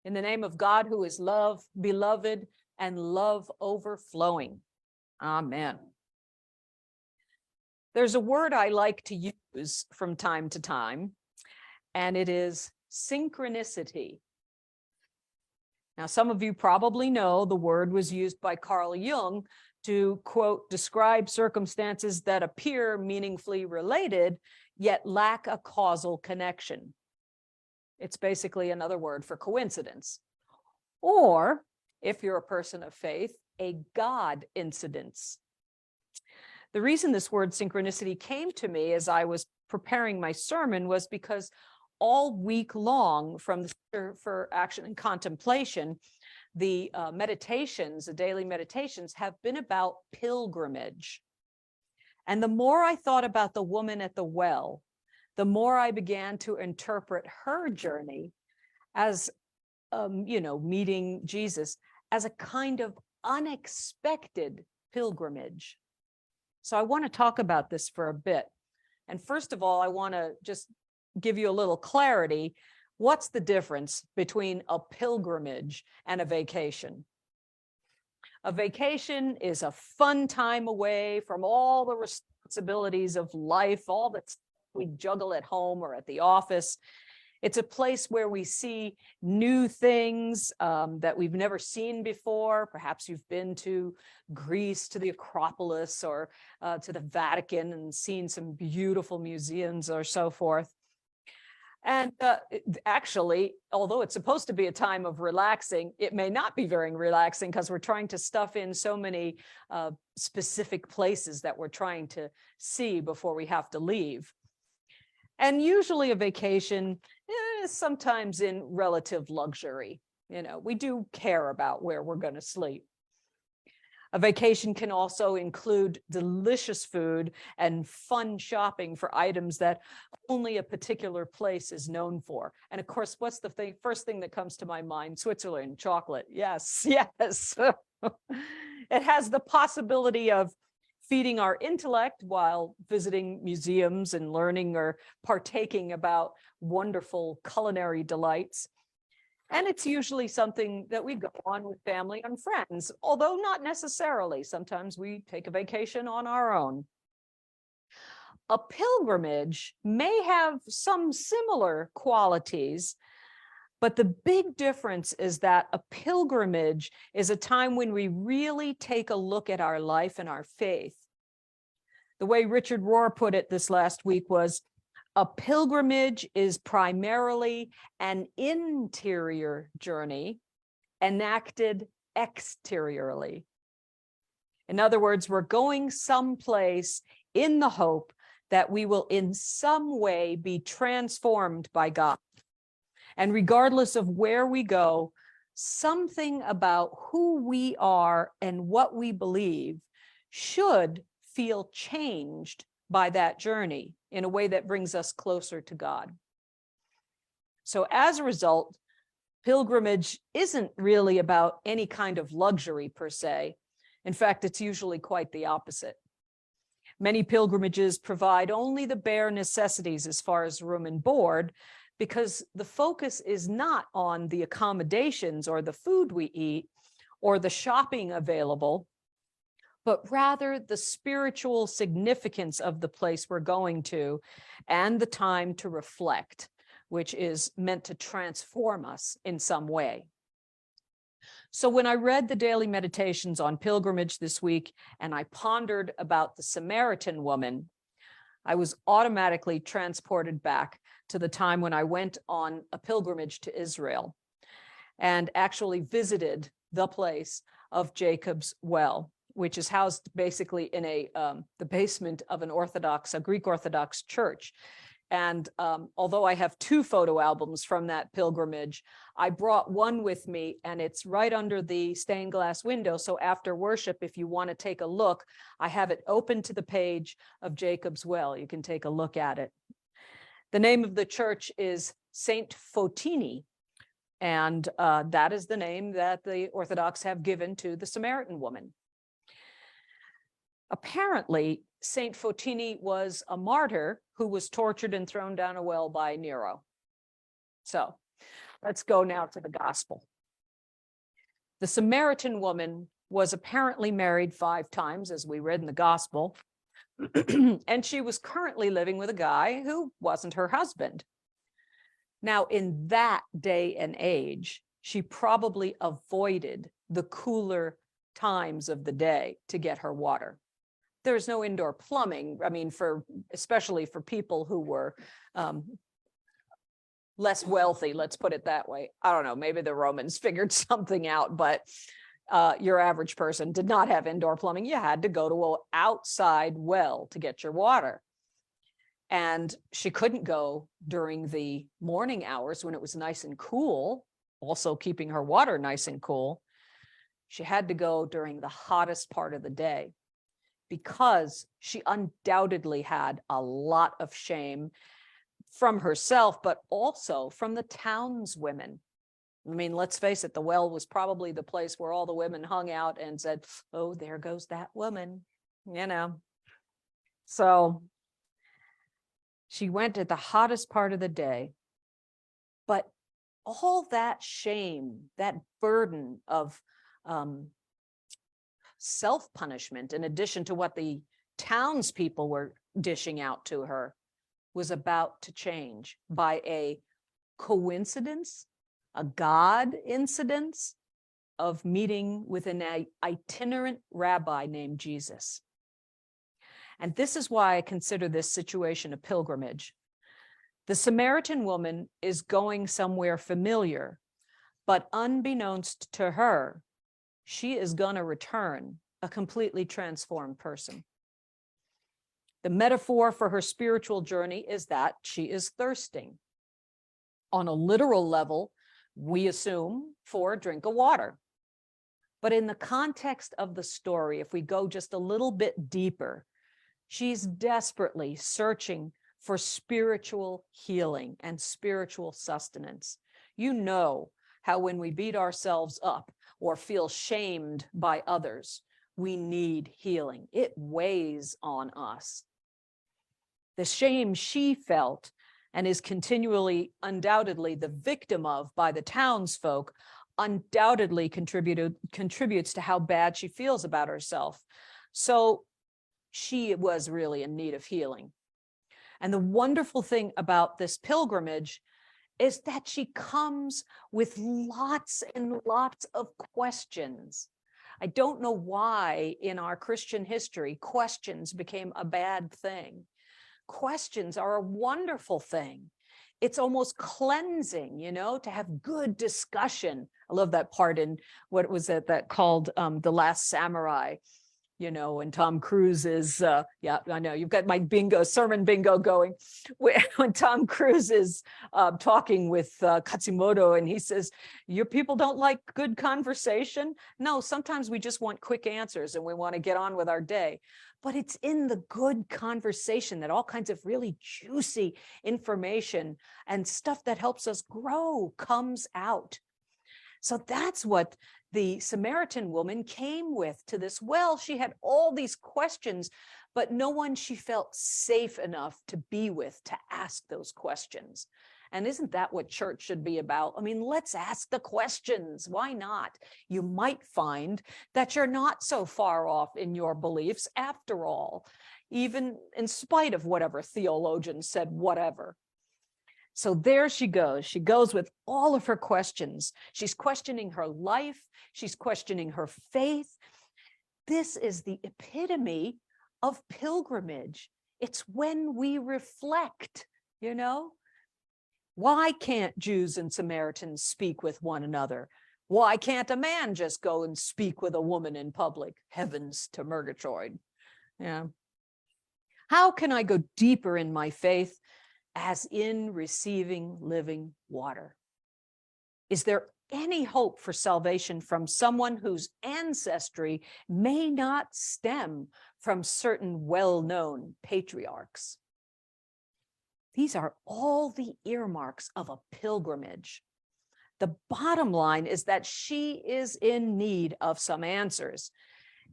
In the name of God, who is love, beloved, and love overflowing. Amen. There's a word I like to use from time to time, and it is synchronicity. Now, some of you probably know the word was used by Carl Jung to, quote, describe circumstances that appear meaningfully related, yet lack a causal connection. It's basically another word for coincidence. Or, if you're a person of faith, a God incidence. The reason this word synchronicity came to me as I was preparing my sermon was because all week long from the Center for Action and Contemplation, the meditations, the daily meditations, have been about pilgrimage. And the more I thought about the woman at the well, the more I began to interpret her journey as, meeting Jesus as a kind of unexpected pilgrimage. So I want to talk about this for a bit. And first of all, I want to just give you a little clarity. What's the difference between a pilgrimage and a vacation? A vacation is a fun time away from all the responsibilities of life, all that we juggle at home or at the office. It's a place where we see new things that we've never seen before. Perhaps you've been to Greece, to the Acropolis, or to the Vatican and seen some beautiful museums or so forth. And actually, although it's supposed to be a time of relaxing, it may not be very relaxing because we're trying to stuff in so many specific places that we're trying to see before we have to leave. And usually a vacation is sometimes in relative luxury. We do care about where we're going to sleep. A vacation can also include delicious food and fun shopping for items that only a particular place is known for. And of course, what's the first thing that comes to my mind? Switzerland, chocolate. Yes, yes. It has the possibility of feeding our intellect while visiting museums and learning or partaking about wonderful culinary delights. And it's usually something that we go on with family and friends, although not necessarily. Sometimes we take a vacation on our own. A pilgrimage may have some similar qualities, but the big difference is that a pilgrimage is a time when we really take a look at our life and our faith. The way Richard Rohr put it this last week was, a pilgrimage is primarily an interior journey enacted exteriorly. In other words, we're going someplace in the hope that we will in some way be transformed by God. And regardless of where we go, something about who we are and what we believe should feel changed by that journey in a way that brings us closer to God. So as a result, pilgrimage isn't really about any kind of luxury per se. In fact, it's usually quite the opposite. Many pilgrimages provide only the bare necessities as far as room and board, because the focus is not on the accommodations or the food we eat or the shopping available, but rather the spiritual significance of the place we're going to and the time to reflect, which is meant to transform us in some way. So when I read the daily meditations on pilgrimage this week and I pondered about the Samaritan woman, I was automatically transported back to the time when I went on a pilgrimage to Israel and actually visited the place of Jacob's well, which is housed basically in the basement of a Greek Orthodox church. And although I have 2 photo albums from that pilgrimage, I brought one with me, and it's right under the stained glass window. So after worship, if you want to take a look, I have it open to the page of Jacob's Well. You can take a look at it. The name of the church is Saint Fotini, and that is the name that the Orthodox have given to the Samaritan woman. Apparently, Saint Fotini was a martyr who was tortured and thrown down a well by Nero. So Let's go now to the gospel. The Samaritan woman was apparently married 5 times, as we read in the gospel, and she was currently living with a guy who wasn't her husband. Now, in that day and age, she probably avoided the cooler times of the day to get her water. There's no indoor plumbing. I mean, especially for people who were less wealthy, let's put it that way. I don't know, maybe the Romans figured something out, but your average person did not have indoor plumbing. You had to go to an outside well to get your water. And she couldn't go during the morning hours when it was nice and cool, also keeping her water nice and cool. She had to go during the hottest part of the day because she undoubtedly had a lot of shame from herself, but also from the townswomen. I mean, let's face it, the well was probably the place where all the women hung out and said, oh, there goes that woman, you know. So she went at the hottest part of the day, but all that shame, that burden of self-punishment, in addition to what the townspeople were dishing out to her, was about to change by a coincidence, a God incidence of meeting with an itinerant rabbi named Jesus. And this is why I consider this situation a pilgrimage. The Samaritan woman is going somewhere familiar, but unbeknownst to her, she is going to return a completely transformed person. The metaphor for her spiritual journey is that she is thirsting. On a literal level, we assume for a drink of water. But in the context of the story, if we go just a little bit deeper, she's desperately searching for spiritual healing and spiritual sustenance. You know how when we beat ourselves up or feel shamed by others, we need healing. It weighs on us. The shame she felt and is continually, undoubtedly, the victim of by the townsfolk undoubtedly contributes to how bad she feels about herself. So she was really in need of healing. And the wonderful thing about this pilgrimage is that she comes with lots and lots of questions. I don't know why in our Christian history, questions became a bad thing. Questions are a wonderful thing. It's almost cleansing, you know, to have good discussion. I love that part in what was it that called The Last Samurai, you know, and Tom Cruise is, yeah, I know, you've got my sermon bingo going. When Tom Cruise is talking with Katsumoto and he says, your people don't like good conversation? No, sometimes we just want quick answers and we want to get on with our day. But it's in the good conversation that all kinds of really juicy information and stuff that helps us grow comes out. So that's what the Samaritan woman came with to this well. She had all these questions, but no one she felt safe enough to be with to ask those questions. And isn't that what church should be about? I mean, let's ask the questions. Why not? You might find that you're not so far off in your beliefs after all, even in spite of whatever theologian said whatever. So there she goes. She goes with all of her questions. She's questioning her life. She's questioning her faith. This is the epitome of pilgrimage. It's when we reflect, you know. Why can't Jews and Samaritans speak with one another? Why can't a man just go and speak with a woman in public? Heavens to Murgatroyd. Yeah. How can I go deeper in my faith? As in receiving living water. Is there any hope for salvation from someone whose ancestry may not stem from certain well-known patriarchs? These are all the earmarks of a pilgrimage. The bottom line is that she is in need of some answers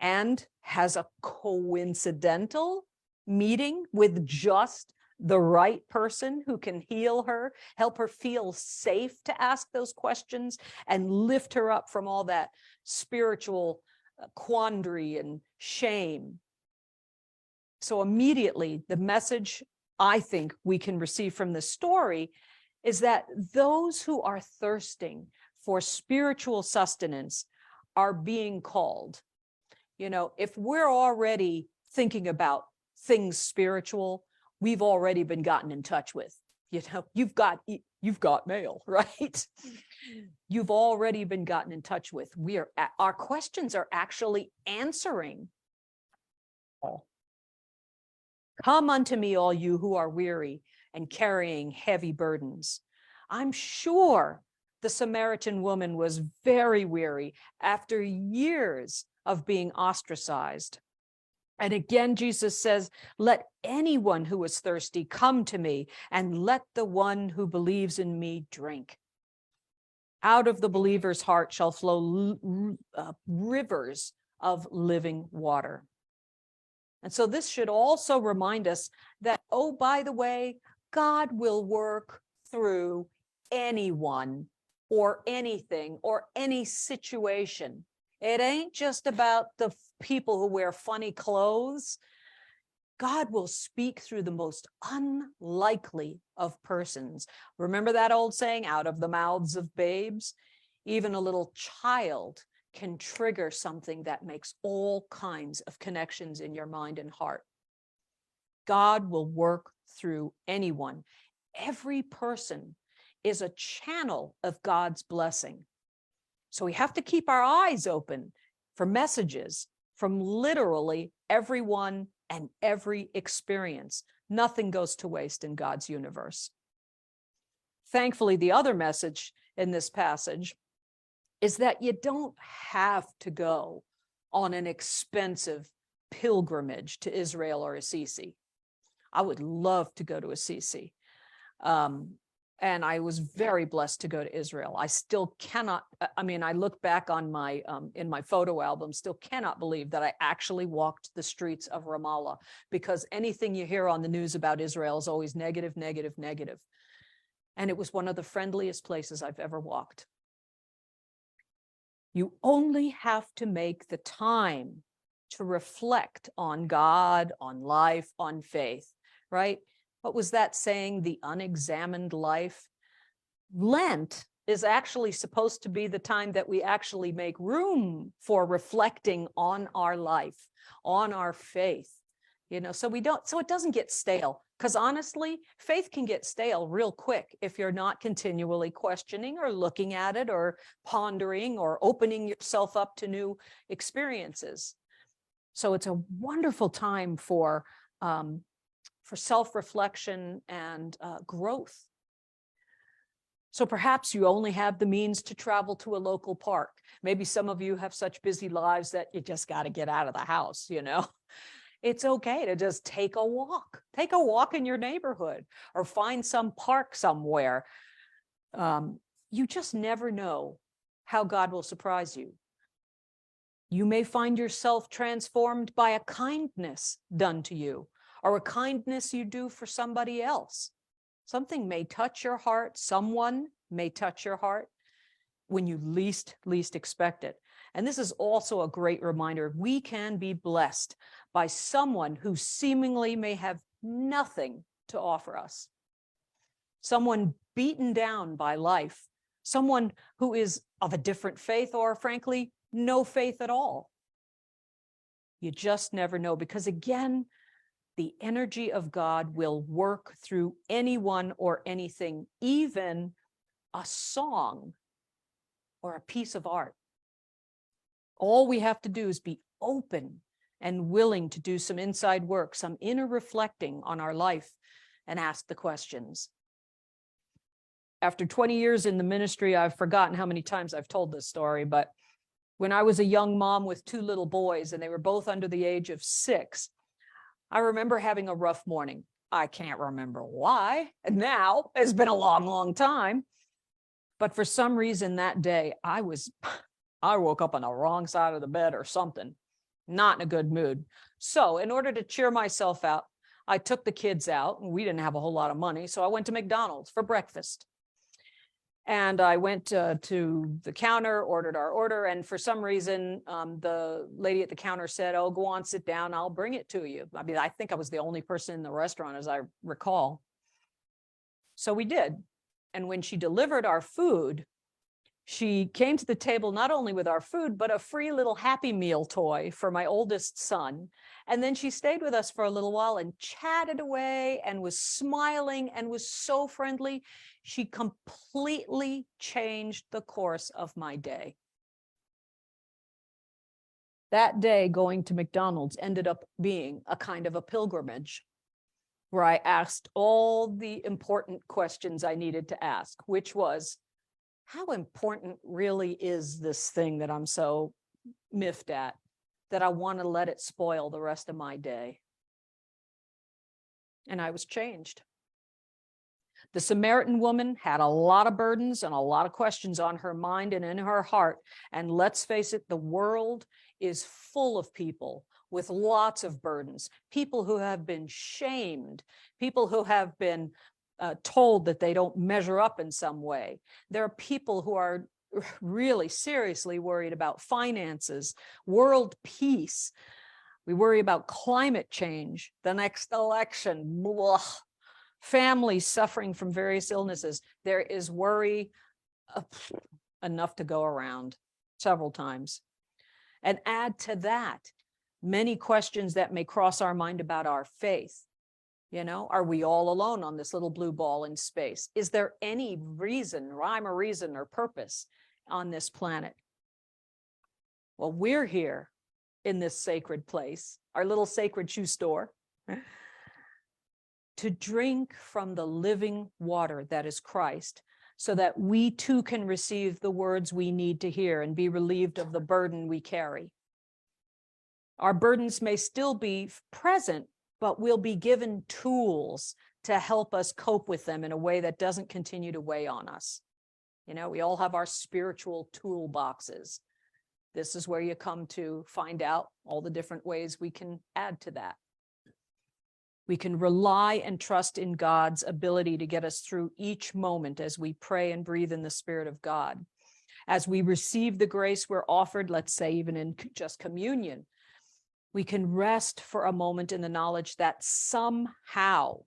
and has a coincidental meeting with just the right person who can heal her, help her feel safe to ask those questions, and lift her up from all that spiritual quandary and shame. So immediately, the message I think we can receive from this story is that those who are thirsting for spiritual sustenance are being called. You know, if we're already thinking about things spiritual, we've already been gotten in touch with. You know, you've got mail, right? You've already been gotten in touch with. Our questions are actually answering. Come unto me, all you who are weary and carrying heavy burdens. I'm sure the Samaritan woman was very weary after years of being ostracized. And again, Jesus says, let anyone who is thirsty come to me, and let the one who believes in me drink. Out of the believer's heart shall flow rivers of living water. And so this should also remind us that, oh, by the way, God will work through anyone or anything or any situation. It ain't just about the people who wear funny clothes. God will speak through the most unlikely of persons. Remember that old saying, out of the mouths of babes? Even a little child can trigger something that makes all kinds of connections in your mind and heart. God will work through anyone. Every person is a channel of God's blessing. So we have to keep our eyes open for messages from literally everyone and every experience. Nothing goes to waste in God's universe. Thankfully, the other message in this passage is that you don't have to go on an expensive pilgrimage to Israel or Assisi. I would love to go to Assisi. And I was very blessed to go to Israel. I still cannot, I mean, I look back on my, in my photo album, still cannot believe that I actually walked the streets of Ramallah, because anything you hear on the news about Israel is always negative, negative, negative. And it was one of the friendliest places I've ever walked. You only have to make the time to reflect on God, on life, on faith, right? What was that saying? The unexamined life. Lent is actually supposed to be the time that we actually make room for reflecting on our life, on our faith, you know, so it doesn't get stale. Because honestly, faith can get stale real quick if you're not continually questioning or looking at it or pondering or opening yourself up to new experiences. So it's a wonderful time for self-reflection and growth. So perhaps you only have the means to travel to a local park. Maybe some of you have such busy lives that you just got to get out of the house, you know. It's okay to just take a walk in your neighborhood, or find some park somewhere. You just never know how God will surprise you. You may find yourself transformed by a kindness done to you, or a kindness you do for somebody else. Something may touch your heart. Someone may touch your heart when you least expect it. And this is also a great reminder. We can be blessed by someone who seemingly may have nothing to offer us. Someone beaten down by life. Someone who is of a different faith, or frankly, no faith at all. You just never know, because again, the energy of God will work through anyone or anything, even a song or a piece of art. All we have to do is be open and willing to do some inside work, some inner reflecting on our life, and ask the questions. After 20 years in the ministry, I've forgotten how many times I've told this story, but when I was a young mom with 2 little boys, and they were both under the age of 6, I remember having a rough morning. I can't remember why. And now it's been a long, long time. But for some reason that day, I woke up on the wrong side of the bed or something, not in a good mood. So in order to cheer myself out, I took the kids out, and we didn't have a whole lot of money, so I went to McDonald's for breakfast. And I went to the counter, ordered our order, and for some reason, the lady at the counter said, "Oh, go on, sit down, I'll bring it to you." I mean, I think I was the only person in the restaurant, as I recall. So we did. And when she delivered our food, she came to the table not only with our food, but a free little Happy Meal toy for my oldest son. And then she stayed with us for a little while and chatted away and was smiling and was so friendly. She completely changed the course of my day. That day, going to McDonald's ended up being a kind of a pilgrimage, where I asked all the important questions I needed to ask, which was, how important really is this thing that I'm so miffed at, that I want to let it spoil the rest of my day? And I was changed. The Samaritan woman had a lot of burdens and a lot of questions on her mind and in her heart. And let's face it, the world is full of people with lots of burdens, people who have been shamed, people who have been told that they don't measure up in some way. There are people who are really seriously worried about finances, world peace. We worry about climate change, the next election, blah, families suffering from various illnesses. There is worry enough to go around several times. And add to that many questions that may cross our mind about our faith. You know, are we all alone on this little blue ball in space? Is there any reason, rhyme or reason or purpose on this planet? Well, we're here in this sacred place, our little sacred shoe store, to drink from the living water that is Christ, so that we too can receive the words we need to hear and be relieved of the burden we carry. Our burdens may still be present, but we'll be given tools to help us cope with them in a way that doesn't continue to weigh on us. You know, we all have our spiritual toolboxes. This is where you come to find out all the different ways we can add to that. We can rely and trust in God's ability to get us through each moment as we pray and breathe in the Spirit of God. As we receive the grace we're offered, let's say even in just communion, we can rest for a moment in the knowledge that somehow,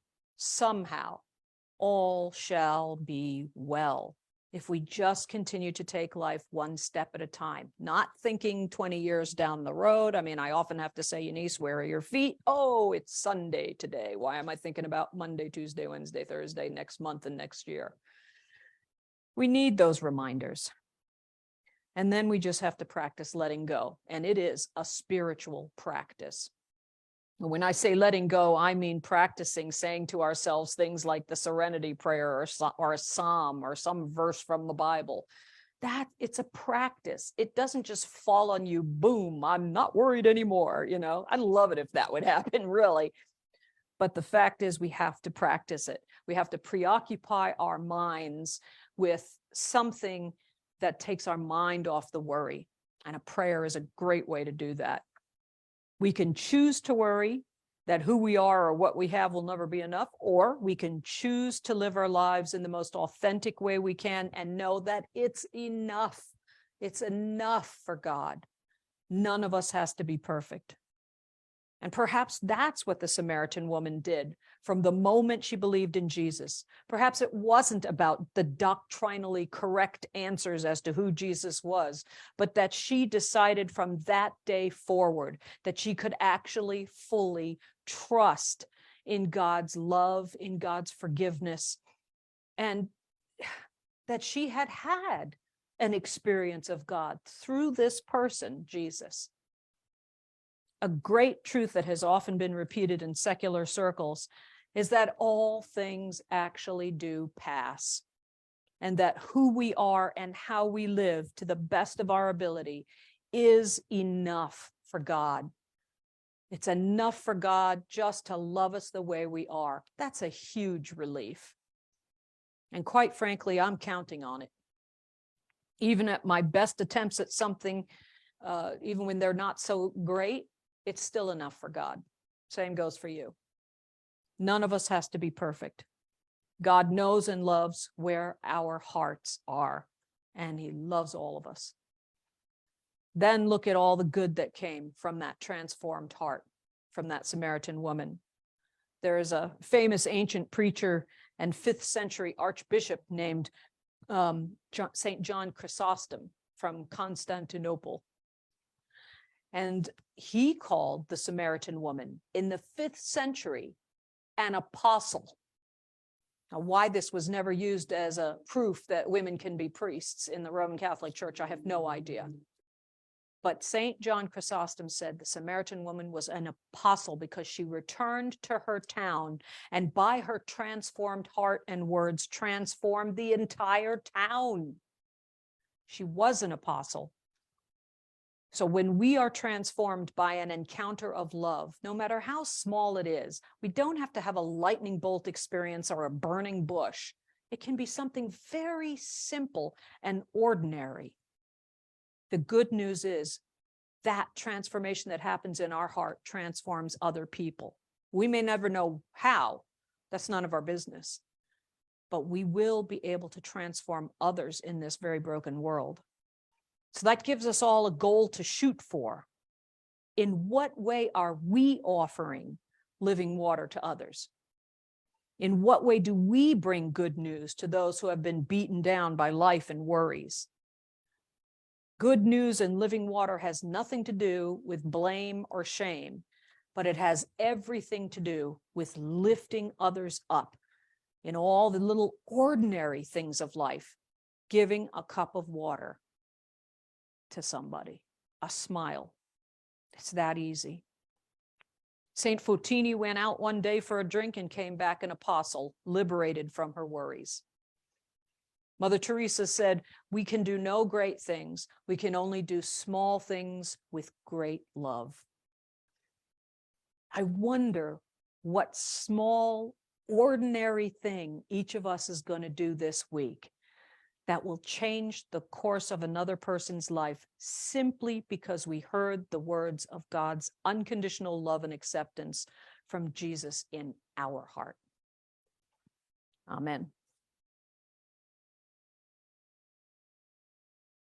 all shall be well if we just continue to take life one step at a time, not thinking 20 years down the road. I mean, I often have to say, Eunice, where are your feet? Oh, it's Sunday today. Why am I thinking about Monday, Tuesday, Wednesday, Thursday, next month and next year? We need those reminders. And then we just have to practice letting go. And it is a spiritual practice. When I say letting go, I mean practicing saying to ourselves things like the Serenity Prayer or a Psalm or some verse from the Bible. That it's a practice. It doesn't just fall on you, boom, I'm not worried anymore. You know, I'd love it if that would happen, really. But the fact is, we have to practice it. We have to preoccupy our minds with something that takes our mind off the worry. And a prayer is a great way to do that. We can choose to worry that who we are or what we have will never be enough, or we can choose to live our lives in the most authentic way we can and know that it's enough. It's enough for God. None of us has to be perfect. And perhaps that's what the Samaritan woman did from the moment she believed in Jesus. Perhaps it wasn't about the doctrinally correct answers as to who Jesus was, but that she decided from that day forward that she could actually fully trust in God's love, in God's forgiveness, and that she had had an experience of God through this person, Jesus. A great truth that has often been repeated in secular circles is that all things actually do pass, and that who we are and how we live to the best of our ability is enough for God. It's enough for God just to love us the way we are. That's a huge relief. And quite frankly, I'm counting on it. Even at my best attempts at something, even when they're not so great, it's still enough for God. Same goes for you. None of us has to be perfect. God knows and loves where our hearts are, and he loves all of us. Then look at all the good that came from that transformed heart, from that Samaritan woman. There is a famous ancient preacher and 5th century archbishop named St. John Chrysostom from Constantinople. And he called the Samaritan woman in the 5th century an apostle. Now, why this was never used as a proof that women can be priests in the Roman Catholic Church, I have no idea. But St. John Chrysostom said the Samaritan woman was an apostle because she returned to her town and by her transformed heart and words transformed the entire town. She was an apostle. So when we are transformed by an encounter of love, no matter how small it is, we don't have to have a lightning bolt experience or a burning bush. It can be something very simple and ordinary. The good news is that transformation that happens in our heart transforms other people. We may never know how. That's none of our business. But we will be able to transform others in this very broken world. So that gives us all a goal to shoot for. In what way are we offering living water to others? In what way do we bring good news to those who have been beaten down by life and worries? Good news and living water has nothing to do with blame or shame, but it has everything to do with lifting others up in all the little ordinary things of life, giving a cup of water to somebody, a smile. It's that easy. St. Fotini went out one day for a drink and came back an apostle, liberated from her worries. Mother Teresa said, we can do no great things. We can only do small things with great love. I wonder what small, ordinary thing each of us is going to do this week that will change the course of another person's life simply because we heard the words of God's unconditional love and acceptance from Jesus in our heart. Amen.